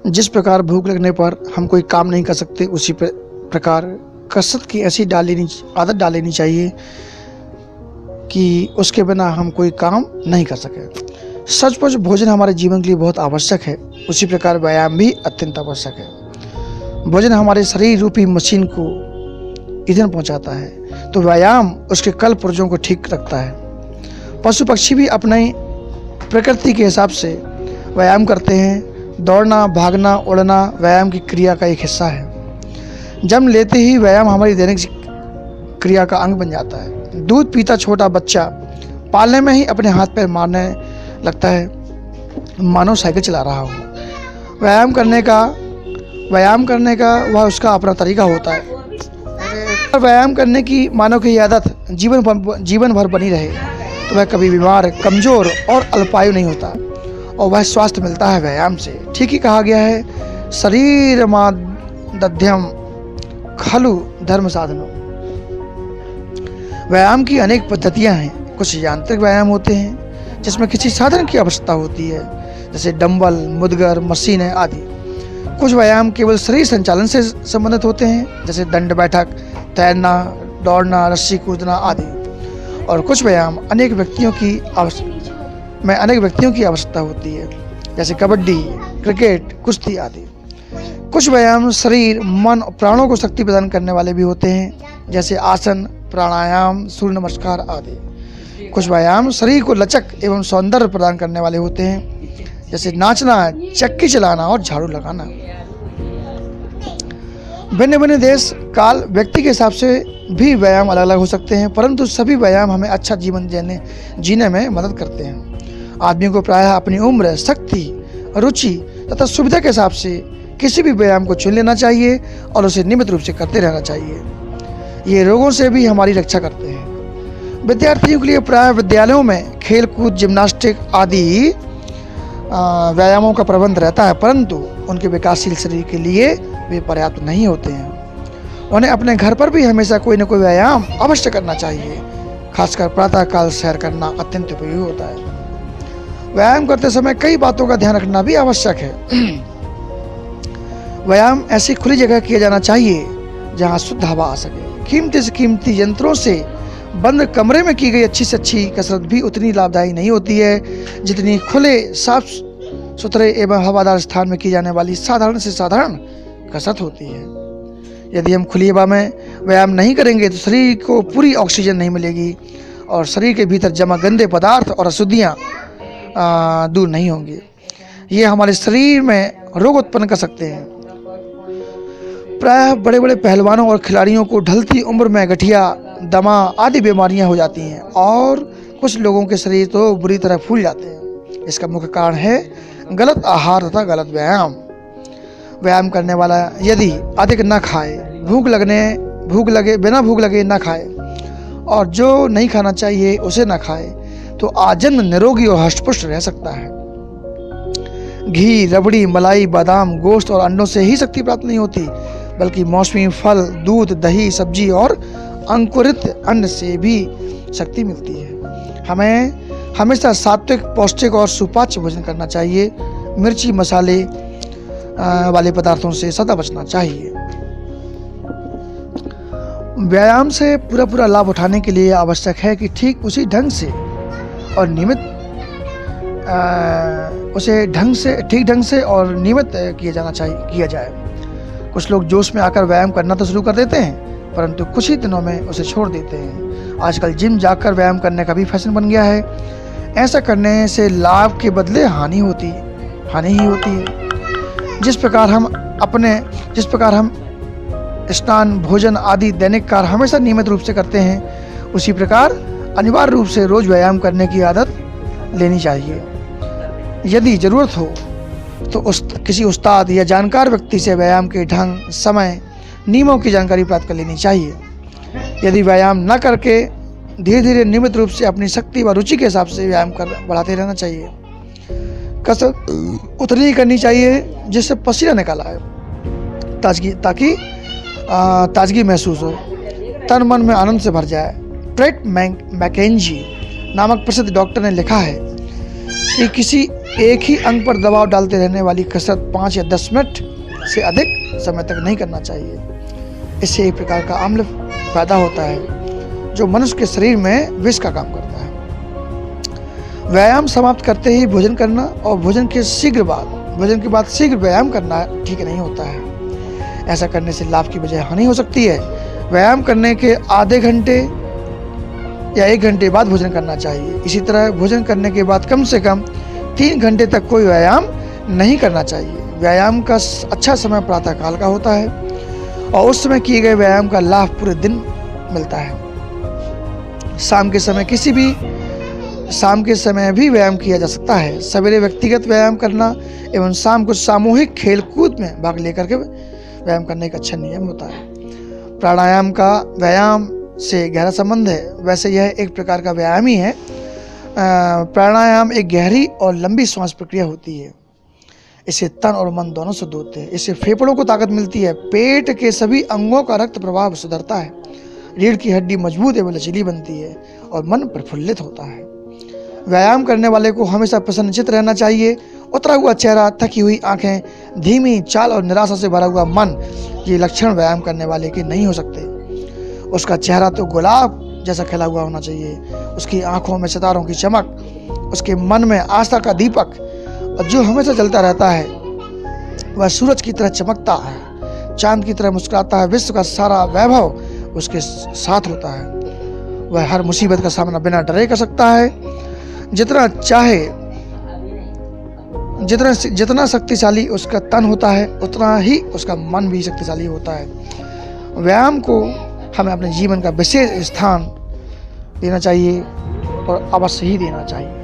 जिस प्रकार भूख लगने पर हम कोई काम नहीं कर सकते, उसी प्रकार कसरत की ऐसी आदत डाल लेनी चाहिए कि उसके बिना हम कोई काम नहीं कर सकें। सचमुच भोजन हमारे जीवन के लिए बहुत आवश्यक है, उसी प्रकार व्यायाम भी अत्यंत आवश्यक है। भोजन हमारे शरीर रूपी मशीन को ईंधन पहुंचाता है, तो व्यायाम उसके कल पुर्जों को ठीक रखता है। पशु पक्षी भी अपने प्रकृति के हिसाब से व्यायाम करते हैं। दौड़ना, भागना, उड़ना व्यायाम की क्रिया का एक हिस्सा है। जन्म लेते ही व्यायाम हमारी दैनिक क्रिया का अंग बन जाता है। दूध पीता छोटा बच्चा पालने में ही अपने हाथ पैर मारने लगता है, मानो साइकिल चला रहा हो। व्यायाम करने का वह उसका अपना तरीका होता है। व्यायाम करने की मानव की आदत जीवन भर बनी रहे तो वह कभी बीमार, कमजोर और अल्पायु नहीं होता, और वह स्वास्थ्य मिलता है व्यायाम से। ठीक ही कहा गया है, शरीर मादध्यम खलु धर्म साधनो। व्यायाम की अनेक पद्धतियां हैं। कुछ यांत्रिक व्यायाम होते हैं जिसमें किसी साधन की आवश्यकता होती है, जैसे डंबल, मुद्गर, मशीनें आदि। कुछ व्यायाम केवल शरीर संचालन से संबंधित होते हैं, जैसे दंड बैठक, तैरना, दौड़ना, रस्सी कूदना आदि। और कुछ व्यायाम अनेक व्यक्तियों की आवश्यकता होती है, जैसे कबड्डी, क्रिकेट, कुश्ती आदि। कुछ व्यायाम शरीर, मन और प्राणों को शक्ति प्रदान करने वाले भी होते हैं, जैसे आसन, प्राणायाम, सूर्य नमस्कार आदि। कुछ व्यायाम शरीर को लचक एवं सौंदर्य प्रदान करने वाले होते हैं, जैसे नाचना, चक्की चलाना और झाड़ू लगाना। भिन्न भिन्न देश, काल, व्यक्ति के हिसाब से भी व्यायाम अलग अलग हो सकते हैं, परंतु सभी व्यायाम हमें अच्छा जीवन जीने में मदद करते हैं। आदमी को प्रायः अपनी उम्र, शक्ति, रुचि तथा सुविधा के हिसाब से किसी भी व्यायाम को चुन लेना चाहिए और उसे नियमित रूप से करते रहना चाहिए। ये रोगों से भी हमारी रक्षा करते हैं। विद्यार्थियों के लिए प्रायः विद्यालयों में खेल कूद, जिम्नास्टिक आदि व्यायामों का प्रबंध रहता है, परंतु उनके विकासशील शरीर के लिए वे पर्याप्त नहीं होते हैं। उन्हें अपने घर पर भी हमेशा कोई न कोई व्यायाम अवश्य करना चाहिए। खासकर प्रातःकाल सैर करना अत्यंत उपयोगी होता है। व्यायाम करते समय कई बातों का ध्यान रखना भी आवश्यक है। व्यायाम ऐसी खुली जगह किया जाना चाहिए जहां शुद्ध हवा आ सके। कीमती से कीमती यंत्रों से बंद कमरे में की गई अच्छी से अच्छी कसरत भी उतनी लाभदायी नहीं होती है जितनी खुले, साफ सुथरे एवं हवादार स्थान में की जाने वाली साधारण से साधारण कसरत होती है। यदि हम खुली हवा में व्यायाम नहीं करेंगे तो शरीर को पूरी ऑक्सीजन नहीं मिलेगी और शरीर के भीतर जमा गंदे पदार्थ और अशुद्धियाँ दूर नहीं होंगी। ये हमारे शरीर में रोग उत्पन्न कर सकते हैं। प्रायः बड़े बड़े पहलवानों और खिलाड़ियों को ढलती उम्र में गठिया, दमा आदि बीमारियां हो जाती हैं और कुछ लोगों के शरीर तो बुरी तरह फूल जाते हैं। इसका मुख्य कारण है गलत आहार तथा गलत व्यायाम। व्यायाम करने वाला यदि अधिक न खाए, बिना भूख लगे न खाए और जो नहीं खाना चाहिए उसे न खाए, तो आजन्म निरोगी और हष्टपुष्ट रह सकता है। घी, रबड़ी, मलाई, बादाम, गोश्त और अंडों से ही शक्ति प्राप्त नहीं होती, बल्कि मौसमी फल, दूध, दही, सब्जी और अंकुरित अन्न से भी शक्ति मिलती है। हमें हमेशा सात्विक, पौष्टिक और सुपाच्य भोजन करना चाहिए। मिर्ची, मसाले वाले पदार्थों से सदा बचना चाहिए। व्यायाम से पूरा लाभ उठाने के लिए आवश्यक है कि ठीक उसी ढंग से और नियमित ठीक ढंग से और नियमित किया जाए। कुछ लोग जोश में आकर व्यायाम करना तो शुरू कर देते हैं, परंतु कुछ ही दिनों में उसे छोड़ देते हैं। आजकल जिम जाकर व्यायाम करने का भी फैशन बन गया है। ऐसा करने से लाभ के बदले हानि ही होती है। जिस प्रकार हम स्नान, भोजन आदि दैनिक कार्य हमेशा नियमित रूप से करते हैं, उसी प्रकार अनिवार्य रूप से रोज व्यायाम करने की आदत लेनी चाहिए। यदि जरूरत हो तो किसी उस्ताद या जानकार व्यक्ति से व्यायाम के ढंग, समय, नियमों की जानकारी प्राप्त कर लेनी चाहिए। यदि व्यायाम न करके धीरे धीरे नियमित रूप से अपनी शक्ति व रुचि के हिसाब से व्यायाम बढ़ाते रहना चाहिए। कसरत उतनी ही करनी चाहिए जिससे पसीना निकाला है, ताकि ताजगी महसूस हो, तन मन में आनंद से भर जाए। ट्रेट मैकेंजी नामक प्रसिद्ध डॉक्टर ने लिखा है कि किसी एक ही अंग पर दबाव डालते रहने वाली कसरत 5 या 10 मिनट से अधिक समय तक नहीं करना चाहिए। इससे एक प्रकार का अम्ल पैदा होता है जो मनुष्य के शरीर में विष का काम करता है। व्यायाम समाप्त करते ही भोजन करना और भोजन के बाद शीघ्र व्यायाम करना ठीक नहीं होता है। ऐसा करने से लाभ की बजाय हानि हो सकती है। व्यायाम करने के आधे घंटे या 1 घंटे बाद भोजन करना चाहिए। इसी तरह भोजन करने के बाद कम से कम 3 घंटे तक कोई व्यायाम नहीं करना चाहिए। व्यायाम का अच्छा समय प्रातःकाल का होता है और उस समय किए गए व्यायाम का लाभ पूरे दिन मिलता है। शाम के समय भी व्यायाम किया जा सकता है। सवेरे व्यक्तिगत व्यायाम करना एवं शाम को सामूहिक खेल कूद में भाग लेकर के व्यायाम करने का अच्छा नियम होता है। प्राणायाम का व्यायाम से गहरा संबंध है। वैसे यह एक प्रकार का व्यायाम ही है। प्राणायाम एक गहरी और लंबी श्वास प्रक्रिया होती है। इससे तन और मन दोनों शुद्ध होते हैं। इससे फेफड़ों को ताकत मिलती है। पेट के सभी अंगों का रक्त प्रवाह सुधरता है। रीढ़ की हड्डी मजबूत एवं लचीली बनती है और मन प्रफुल्लित होता है। व्यायाम करने वाले को हमेशा प्रसन्नचित्त रहना चाहिए। उतरा हुआ चेहरा, थकी हुई आंखें, धीमी चाल और निराशा से भरा हुआ मन, ये लक्षण व्यायाम करने वाले के नहीं हो सकते। उसका चेहरा तो गुलाब जैसा खिला हुआ होना चाहिए। उसकी आंखों में सितारों की चमक, उसके मन में आस्था का दीपक और जो हमेशा जलता रहता है, वह सूरज की तरह चमकता है, चांद की तरह मुस्कुराता है। विश्व का सारा वैभव उसके साथ होता है। वह हर मुसीबत का सामना बिना डरे कर सकता है। जितना शक्तिशाली उसका तन होता है, उतना ही उसका मन भी शक्तिशाली होता है। व्यायाम को हमें अपने जीवन का विशेष स्थान देना चाहिए और अवश्य ही देना चाहिए।